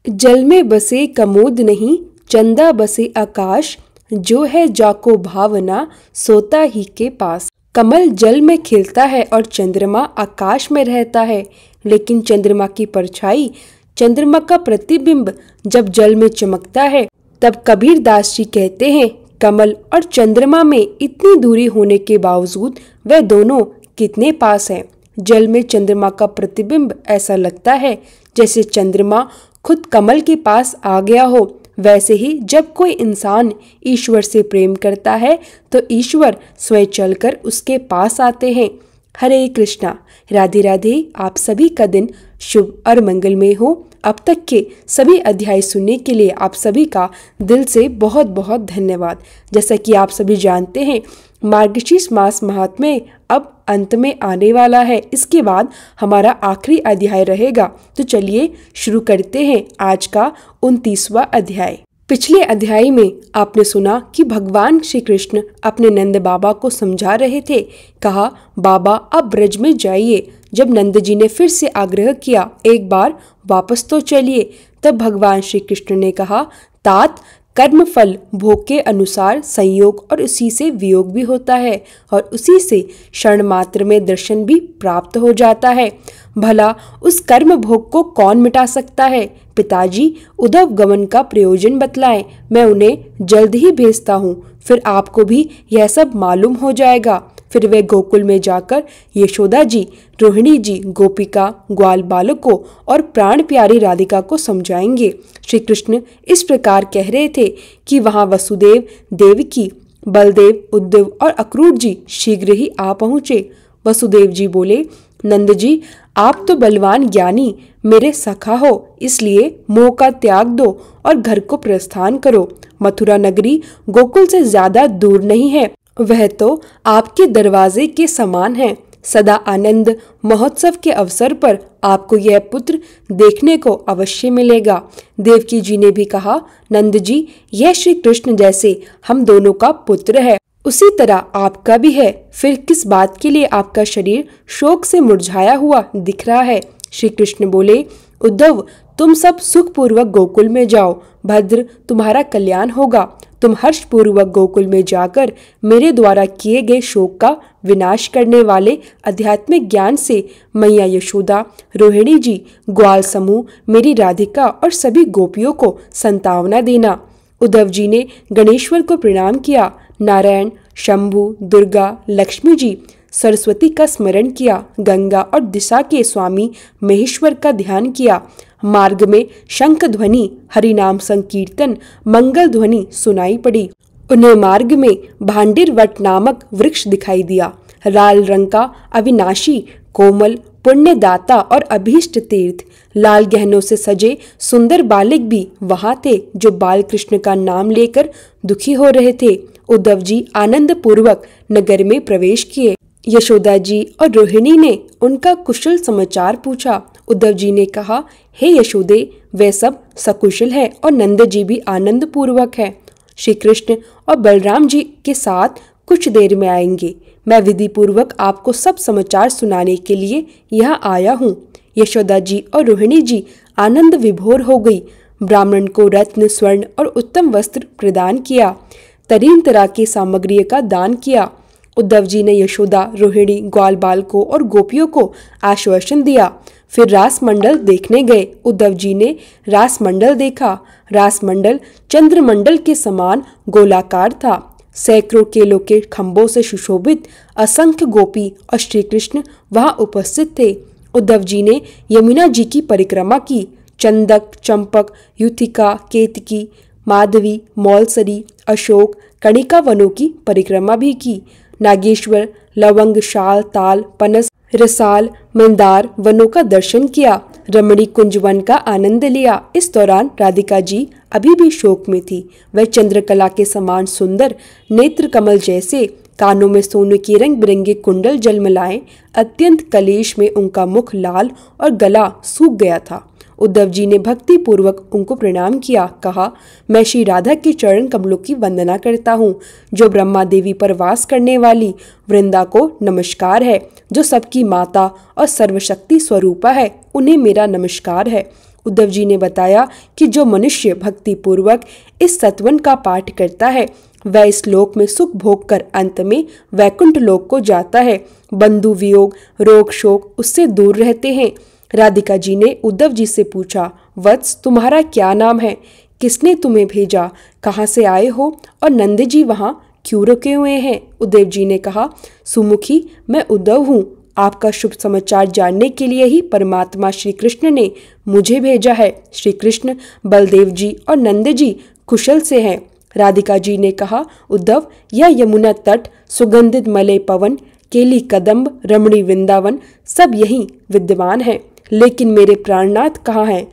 जल में बसे कमोद नहीं, चंदा बसे आकाश, जो है जाको भावना सोता ही के पास। कमल जल में खिलता है और चंद्रमा आकाश में रहता है, लेकिन चंद्रमा की परछाई, चंद्रमा का प्रतिबिंब जब जल में चमकता है, तब कबीर दास जी कहते हैं, कमल और चंद्रमा में इतनी दूरी होने के बावजूद वह दोनों कितने पास हैं। जल में चंद्रमा का प्रतिबिंब ऐसा लगता है जैसे चंद्रमा खुद कमल के पास आ गया हो। वैसे ही जब कोई इंसान ईश्वर से प्रेम करता है तो ईश्वर स्वयं चलकर उसके पास आते हैं। हरे कृष्णा। राधे राधे। आप सभी का दिन शुभ और मंगलमय हो। अब तक के सभी अध्याय सुनने के लिए आप सभी का दिल से बहुत बहुत धन्यवाद। जैसा कि आप सभी जानते हैं, मार्गशीर्ष मास महात्म्य अब अंत में आने वाला है। इसके बाद हमारा आखिरी अध्याय रहेगा। तो चलिए शुरू करते हैं आज का 29वां अध्याय। पिछले अध्याय में आपने सुना कि भगवान श्री कृष्ण अपने नंद बाबा को समझा रहे थे। कहा, बाबा आप ब्रज में जाइए। जब नंद जी ने फिर से आग्रह किया, एक बार वापस तो चलिए, तब भगवान श्री कृष्ण ने कहा, तात कर्म फल भोग के अनुसार संयोग और उसी से वियोग भी होता है और उसी से क्षण मात्र में दर्शन भी प्राप्त हो जाता है। भला उस कर्म भोग को कौन मिटा सकता है? पिताजी उद्धव गमन का प्रयोजन बतलाएं, मैं उन्हें जल्द ही भेजता हूँ, फिर आपको भी यह सब मालूम हो जाएगा। फिर वे गोकुल में जाकर यशोदा जी, रोहिणी जी, गोपिका, ग्वाल बालकों और प्राण प्यारी राधिका को समझाएंगे। श्री कृष्ण इस प्रकार कह रहे थे कि वहां वसुदेव, देवकी, बलदेव, उद्धव और अक्रूर जी शीघ्र ही आ पहुंचे। वसुदेव जी बोले, नंद जी आप तो बलवान ज्ञानी मेरे सखा हो, इसलिए मोह का त्याग दो और घर को प्रस्थान करो। मथुरा नगरी गोकुल से ज्यादा दूर नहीं है, वह तो आपके दरवाजे के समान है। सदा आनंद महोत्सव के अवसर पर आपको यह पुत्र देखने को अवश्य मिलेगा। देवकी जी ने भी कहा, नंद जी यह श्री कृष्ण जैसे हम दोनों का पुत्र है, उसी तरह आपका भी है। फिर किस बात के लिए आपका शरीर शोक से मुरझाया हुआ दिख रहा है? श्री कृष्ण बोले, उद्धव तुम सब सुखपूर्वक गोकुल में जाओ, भद्र तुम्हारा कल्याण होगा। तुम हर्षपूर्वक गोकुल में जाकर मेरे द्वारा किए गए शोक का विनाश करने वाले आध्यात्मिक ज्ञान से मैया यशोदा, रोहिणी जी, ग्वाल समूह, मेरी राधिका और सभी गोपियों को संतावना देना। उद्धव जी ने गणेश्वर को प्रणाम किया। नारायण, शंभु, दुर्गा, लक्ष्मी जी, सरस्वती का स्मरण किया। गंगा और दिशा के स्वामी महेश्वर का ध्यान किया। मार्ग में शंख ध्वनि, हरिनाम संकीर्तन, मंगल ध्वनि सुनाई पड़ी। उन्हें मार्ग में भांडिर वट नामक वृक्ष दिखाई दिया। लाल रंग का अविनाशी, कोमल, पुण्यदाता और अभीष्ट तीर्थ। लाल गहनों से सजे सुंदर बालक भी वहां थे जो बाल कृष्ण का नाम लेकर दुखी हो रहे थे। उद्धव जी आनंद पूर्वक नगर में प्रवेश किए। यशोदा जी और रोहिणी ने उनका कुशल समाचार पूछा। उद्धव जी ने कहा, हे यशोदे वे सब सकुशल है और नंद जी भी आनंद पूर्वक है। श्री कृष्ण और बलराम जी के साथ कुछ देर में आएंगे। मैं विधि पूर्वक आपको सब समाचार सुनाने के लिए यहाँ आया हूँ। यशोदा जी और रोहिणी जी आनंद विभोर हो गई। ब्राह्मण को रत्न, स्वर्ण और उत्तम वस्त्र प्रदान किया। तरीन तरह की सामग्री का दान किया। उद्धव जी ने यशोदा, रोहिणी, ग्वाल बालकों और गोपियों को आश्वासन दिया। फिर रास मंडल देखने गए। उद्धव जी ने रास मंडल देखा। रास मंडल चंद्रमंडल के समान गोलाकार था। सैकड़ों केलों के खंभों से सुशोभित असंख्य गोपी और श्री कृष्ण वहां उपस्थित थे। उद्धव जी ने यमुना जी की परिक्रमा की। चंदक, चंपक, युथिका, केतकी, माधवी, मौलसरी, अशोक, कणिका वनों की परिक्रमा भी की। नागेश्वर, लवंग, शाल, ताल, पनस, रसाल, मंदार वनों का दर्शन किया। रमणी कुंज वन का आनंद लिया। इस दौरान राधिका जी अभी भी शोक में थी। वह चंद्रकला के समान सुंदर, नेत्र कमल जैसे, कानों में सोने के रंग बिरंगे कुंडल जलमलाए, अत्यंत कलेश में उनका मुख लाल और गला सूख गया था। उद्धव जी ने भक्ति पूर्वक उनको प्रणाम किया। कहा, मैं श्री राधा के चरण कमलों की वंदना करता हूँ। जो ब्रह्मा देवी पर वास करने वाली वृंदा को नमस्कार है। जो सबकी माता और सर्वशक्ति स्वरूपा है, उन्हें मेरा नमस्कार है। उद्धव जी ने बताया कि जो मनुष्य भक्ति पूर्वक इस सतवन का पाठ करता है वह इस लोक में सुख भोग कर अंत में वैकुंठ लोक को जाता है। बंधु वियोग, रोग शोक उससे दूर रहते हैं। राधिका जी ने उद्धव जी से पूछा, वत्स तुम्हारा क्या नाम है? किसने तुम्हें भेजा? कहाँ से आए हो? और नंद जी वहाँ क्यों रुके हुए हैं? उद्धव जी ने कहा, सुमुखी मैं उद्धव हूँ। आपका शुभ समाचार जानने के लिए ही परमात्मा श्री कृष्ण ने मुझे भेजा है। श्री कृष्ण, बलदेव जी और नंद जी कुशल से हैं। राधिका जी ने कहा, उद्धव यह यमुना तट, सुगंधित मलय पवन, केली कदम्ब, रमणी वृंदावन सब यहीं विद्यमान है। लेकिन मेरे प्राणनाथ कहाँ हैं?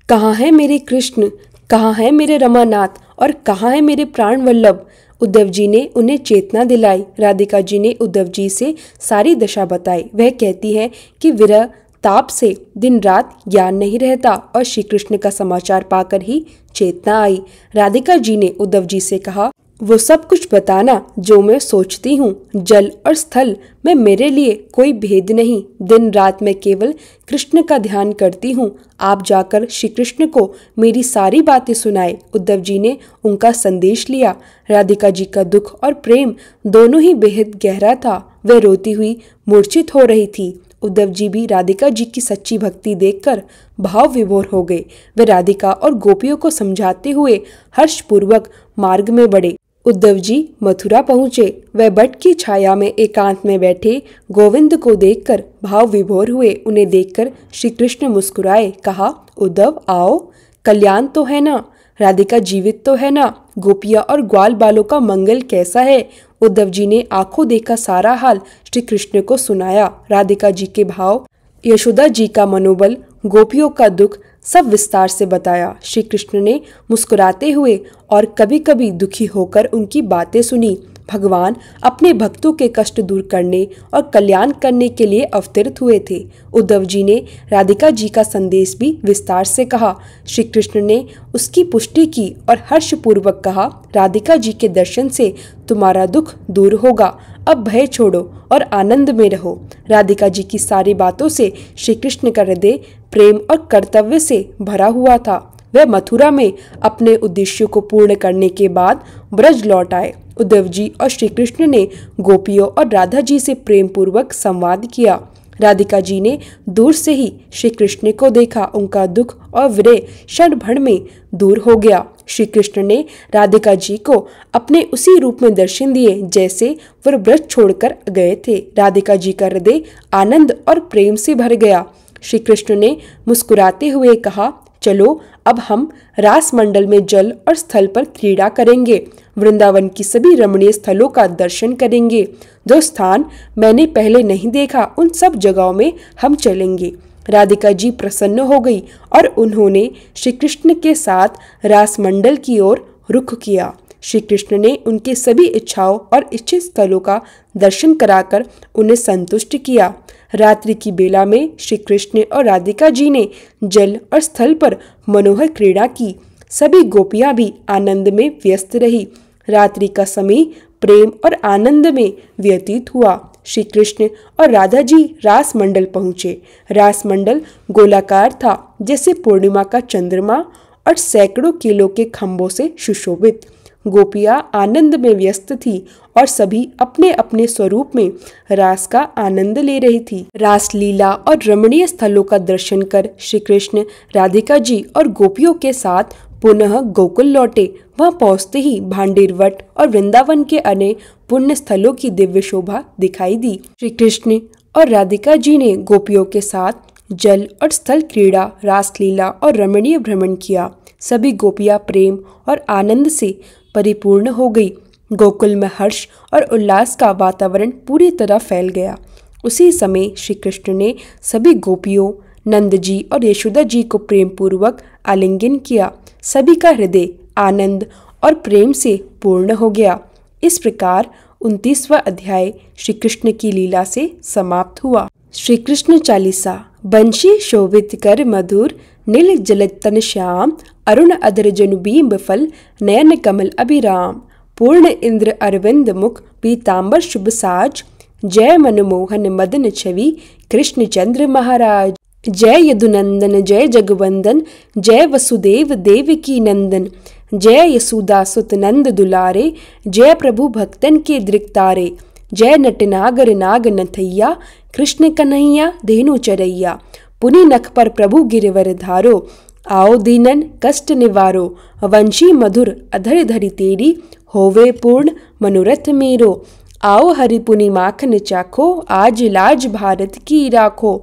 कहाँ है मेरे कृष्ण? कहाँ है मेरे रमानाथ? और कहाँ है मेरे प्राण वल्लभ? उद्धव जी ने उन्हें चेतना दिलाई। राधिका जी ने उद्धव जी से सारी दशा बताई। वह कहती है कि विरह ताप से दिन रात ज्ञान नहीं रहता और श्री कृष्ण का समाचार पाकर ही चेतना आई। राधिका जी ने उद्धव जी से कहा, वो सब कुछ बताना जो मैं सोचती हूँ। जल और स्थल में मेरे लिए कोई भेद नहीं। दिन रात मैं केवल कृष्ण का ध्यान करती हूँ। आप जाकर श्री कृष्ण को मेरी सारी बातें सुनाए। उद्धव जी ने उनका संदेश लिया। राधिका जी का दुख और प्रेम दोनों ही बेहद गहरा था। वह रोती हुई मूर्छित हो रही थी। उद्धव जी भी राधिका जी की सच्ची भक्ति देखकर भाव विभोर हो गए। वे राधिका और गोपियों को समझाते हुए हर्षपूर्वक मार्ग में बढ़े। उद्धव जी मथुरा पहुंचे। वह बट की छाया में एकांत में बैठे गोविंद को देखकर भाव विभोर हुए। उन्हें देखकर श्री कृष्ण मुस्कुराए। कहा, उद्धव आओ, कल्याण तो है ना? राधिका जीवित तो है ना? गोपियां और ग्वाल बालों का मंगल कैसा है? उद्धव जी ने आंखों देखा सारा हाल श्री कृष्ण को सुनाया। राधिका जी के भाव, यशोदा जी का मनोबल, गोपियों का दुख सब विस्तार से बताया। श्री कृष्ण ने मुस्कुराते हुए और कभी कभी दुखी होकर उनकी बातें सुनी। भगवान अपने भक्तों के कष्ट दूर करने और कल्याण करने के लिए अवतरित हुए थे। उद्धव जी ने राधिका जी का संदेश भी विस्तार से कहा। श्री कृष्ण ने उसकी पुष्टि की और हर्षपूर्वक कहा, राधिका जी के दर्शन से तुम्हारा दुख दूर होगा। अब भय छोड़ो और आनंद में रहो। राधिका जी की सारी बातों से श्री कृष्ण का हृदय प्रेम और कर्तव्य से भरा हुआ था। वह मथुरा में अपने उद्देश्यों को पूर्ण करने के बाद ब्रज लौट आए। उद्धव जी और श्री कृष्ण ने गोपियों और राधा जी से प्रेम पूर्वक संवाद किया। राधिका जी ने दूर से ही श्री कृष्ण को देखा। उनका दुख और विरह क्षण भर में दूर हो गया। श्री कृष्ण ने राधिका जी को अपने उसी रूप में दर्शन दिए जैसे वह ब्रज छोड़कर गए थे। राधिका जी का हृदय आनंद और प्रेम से भर गया। श्री कृष्ण ने मुस्कुराते हुए कहा, चलो अब हम रास मंडल में जल और स्थल पर क्रीड़ा करेंगे। वृंदावन की सभी रमणीय स्थलों का दर्शन करेंगे। जो स्थान मैंने पहले नहीं देखा उन सब जगहों में हम चलेंगे। राधिका जी प्रसन्न हो गई और उन्होंने श्री कृष्ण के साथ रास मंडल की ओर रुख किया। श्री कृष्ण ने उनके सभी इच्छाओं और इच्छित स्थलों का दर्शन कराकर उन्हें संतुष्ट किया। रात्रि की बेला में श्री कृष्ण और राधिका जी ने जल और स्थल पर मनोहर क्रीड़ा की। सभी गोपियां भी आनंद में व्यस्त रही। रात्रि का समय प्रेम और आनंद में व्यतीत हुआ। श्री कृष्ण और राधा जी रास मंडल पहुँचे। रास मंडल गोलाकार था जैसे पूर्णिमा का चंद्रमा और सैकड़ों केलों के खंभों से सुशोभित। गोपियां आनंद में व्यस्त थी और सभी अपने अपने स्वरूप में रास का आनंद ले रही थी। रास लीला और रमणीय स्थलों का दर्शन कर श्री कृष्ण राधिका जी और गोपियों के साथ पुनः गोकुल लौटे। वहां पहुंचते ही भांडेर वट और वृंदावन के अन्य पुण्य स्थलों की दिव्य शोभा दिखाई दी। श्री कृष्ण और राधिका जी ने गोपियों के साथ जल और स्थल क्रीड़ा, रास लीला और रमणीय भ्रमण किया। सभी गोपियां प्रेम और आनंद से परिपूर्ण हो गई। गोकुल में हर्ष और उल्लास का वातावरण पूरी तरह फैल गया। उसी समय श्री कृष्ण ने सभी गोपियों, नंद जी और यशोदा जी को प्रेम पूर्वक आलिंगन किया। सभी का हृदय आनंद और प्रेम से पूर्ण हो गया। इस प्रकार 29वां अध्याय श्री कृष्ण की लीला से समाप्त हुआ। श्री कृष्ण चालीसा। बंशी शोभित कर मधुर, नील जलतन श्याम, अरुण अधर जनु बीम्ब फल, नयन कमल अभिराम। पूर्ण इंद्र अरविंद मुख, पीतांबर शुभ साज, जय मनमोहन मदन छवि, कृष्ण चंद्र महाराज। जय यदुनंदन जय जगवंदन, जय वसुदेव देवकी नंदन, जय यशोदा सुत नंद दुलारे, जय प्रभु भक्तन के दृक्तारे, जय नटनागर नाग नथैया, कृष्ण कन्हैया धेनु चरैया, पुनि नख पर प्रभु गिरवर धारो, आओ दीनन कष्ट निवारो, वंशी मधुर अधर धरि तेरी, होवे पूर्ण मनोरथ मेरो, आओ हरि पुनि माखन चाखो, आज लाज भारत की राखो,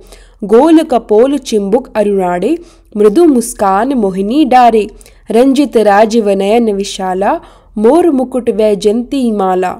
गोल कपोल चिंबुक अरुणाड़े, मृदु मुस्कान मोहिनी डारे, रंजित राजीव नयन विशाला, मोर मुकुट वैजंती माला,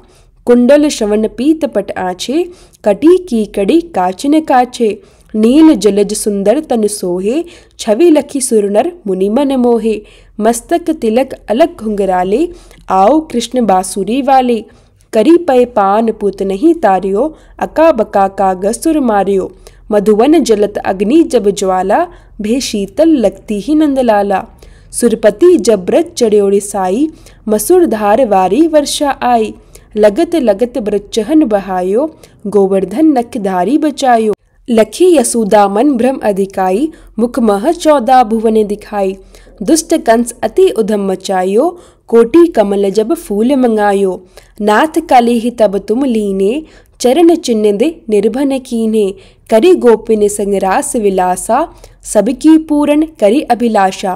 कुंडल श्रवण पीत पट आछे, कटी की कड़ी काचन काछे, नील जलज सुंदर तन सोहे, छवि लखी सुरनर मुनि मन मोहे, मस्तक तिलक अलग घुंघराले, आओ कृष्ण बांसुरी वाले, करी पय पान पुत नहीं तारियो, अका बका का गसुर मारियो, मधुवन जलत अग्नि जब ज्वाला, भे शीतल लगती ही नंदलाला, सुरपति जब ब्रज चढ़्योड़े साई, मसुर धार वारी वर्षा आई, लगत लगत ब्रजचहन बहायो, गोवर्धन नखधारी बचायो, लखी यशोदा मन भ्रम अधिकाई, मुख मह 14 भुवन दिखाई, दुष्ट कंस अति उधम मचायो, कोटि कमल जब फूल मंगायो, नाथ कलेहि तब तुम लीने, चरण चिन्ह दे निर्भन कीन्हे, करी गोपिन संग रास विलासा, सबकी पूरन करी अभिलाषा,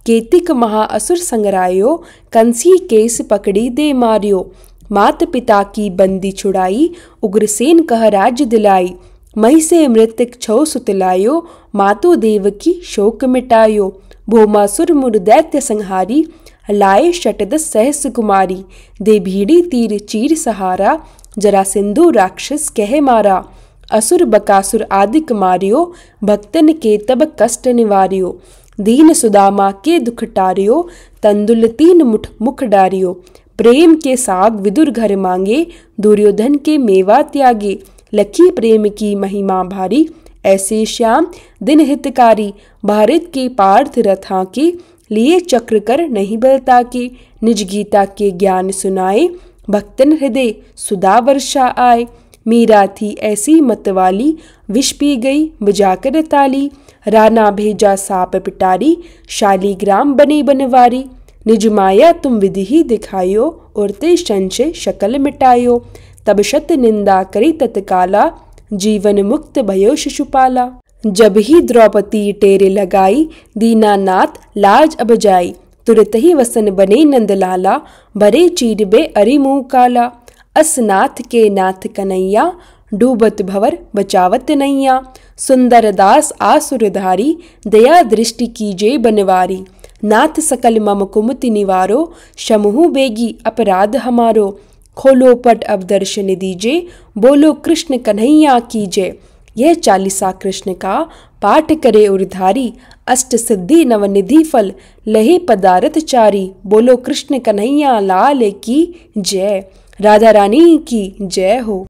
केतिक महाअसुर संगरायो, कंसी केस पकड़ी दे मारियो, मात पिता की बंदी छुड़ाई, उग्रसेन कह राज्य दिलाई, मही से मृतक छौ सुतलायो, मातो देव की शोक मिटायो, भौमासुर मुर दैत्य संहारी, लाए शतदस सहस कुमारी, दे भीड़ी तीर चीर सहारा, जरा सिंधु राक्षस कह मारा, असुर बकासुर आदिक मारियो, भक्तन के तब कष्ट निवारियो, दीन सुदामा के दुख टारियो, तंदुल 3 मुठ मुख डारियो, प्रेम के साग विदुर घर मांगे, दुर्योधन के मेवा त्यागे, लखी प्रेम की महिमा भारी, ऐसे श्याम दिन हितकारी, भारत के पार्थ रथा के, लिए चक्र कर नहीं बलता के, निज गीता के ज्ञान सुनाए, भक्तन हृदय सुधा वर्षा आए, मीरा थी ऐसी मतवाली, विष पी गई बुझाकर ताली, राना भेजा साप पिटारी, शालीग्राम बने बनवारी, निज माया तुम विधि ही दिखायो, उड़ते संशय शकल मिटायो, तब शत निंदा करी तत्काला, जीवन मुक्त भयो शिशुपाला, जब ही द्रौपदी टेरे लगाई, दीनानाथ लाज अब जाई, तुरत ही वसन बने नंदलाला, भरे चीरबे अरि मुँह काला, असनाथ के नाथ कन्हैया, डूबत भवर बचावत नैया, सुंदर दास आसुरधारी, दया दृष्टि कीजे बनवारी, नाथ सकल मम कुमति निवारो, शमहु बेगी अपराध हमारो, खोलो पट अब दर्शन दीजे, बोलो कृष्ण कन्हैया की जय। यह 40 कृष्ण का पाठ करे उरधारी, अष्ट सिद्धि नवनिधि फल, लहे पदारथ चारी, बोलो कृष्ण कन्हैया लाल की जय। राधा रानी की जय हो।